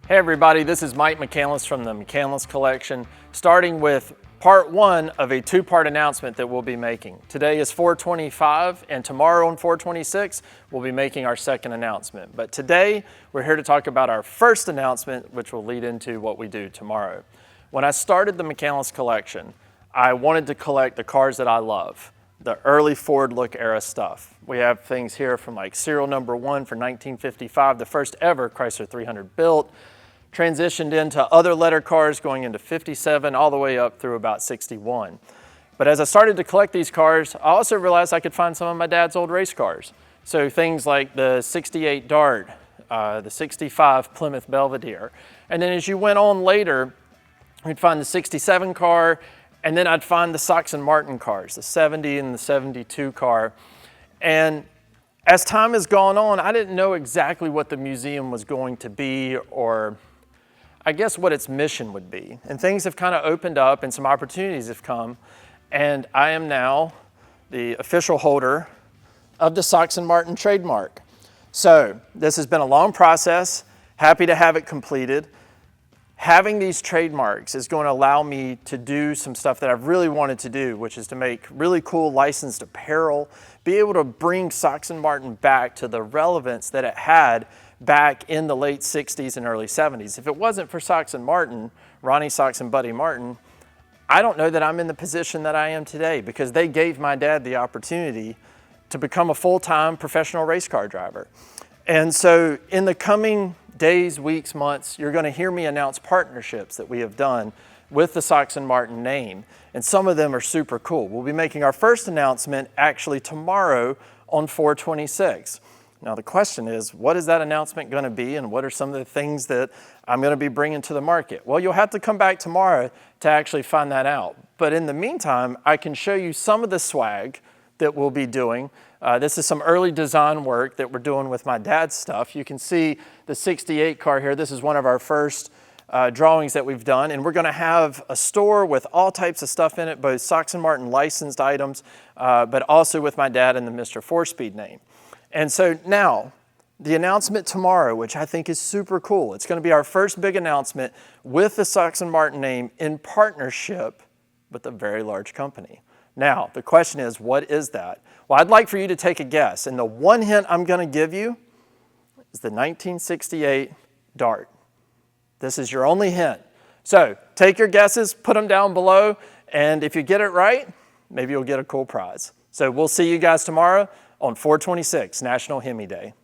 Hey everybody, this is Mike McIs from the McIs Collection, starting with part one of a two-part announcement that we'll be making. Today is 4/25, and tomorrow on 4/26, we'll be making our second announcement. But today, we're here to talk about our first announcement, which will lead into what we do tomorrow. When I started the McIs Collection, I wanted to collect the cars that I love, the early Ford look era stuff. We have things here from like serial number 1 for 1955, the first ever Chrysler 300 built, transitioned into other letter cars going into 57 all the way up through about 61. But as I started to collect these cars, I also realized I could find some of my dad's old race cars. So things like the 68 Dart, the 65 Plymouth Belvedere. And then as you went on later, we'd find the 67 car, and then I'd find the Sox and Martin cars, the 70 and the 72 car. And as time has gone on, I didn't know exactly what the museum was going to be, or I guess what its mission would be. And things have kind of opened up and some opportunities have come. And I am now the official holder of the Sox and Martin trademark. So this has been a long process. Happy to have it completed. Having these trademarks is going to allow me to do some stuff that I've really wanted to do, which is to make really cool licensed apparel, be able to bring Sox and Martin back to the relevance that it had back in the late 60s and early 70s. If it wasn't for Sox and Martin, Ronnie Sox and Buddy Martin, I don't know that I'm in the position that I am today, because they gave my dad the opportunity to become a full-time professional race car driver. And so in the coming days, weeks, months, you're going to hear me announce partnerships that we have done with the Sox and Martin name, and some of them are super cool. We'll be making our first announcement actually tomorrow on 4/26. Now the question is, what is that announcement going to be, and what are some of the things that I'm going to be bringing to the market? Well, you'll have to come back tomorrow to actually find that out. But in the meantime, I can show you some of the swag that we'll be doing. This is some early design work that we're doing with my dad's stuff. You can see the 68 car here. This is one of our first drawings that we've done, and we're going to have a store with all types of stuff in it, both Sox and Martin licensed items, but also with my dad and the Mr. 4-Speed name. And so now, the announcement tomorrow, which I think is super cool, it's going to be our first big announcement with the Sox and Martin name in partnership with a very large company. Now, the question is, what is that? Well, I'd like for you to take a guess, and the one hint I'm going to give you is the 1968 Dart. This is your only hint. So take your guesses, put them down below, and if you get it right, maybe you'll get a cool prize. So we'll see you guys tomorrow on 4/26, National Hemi Day.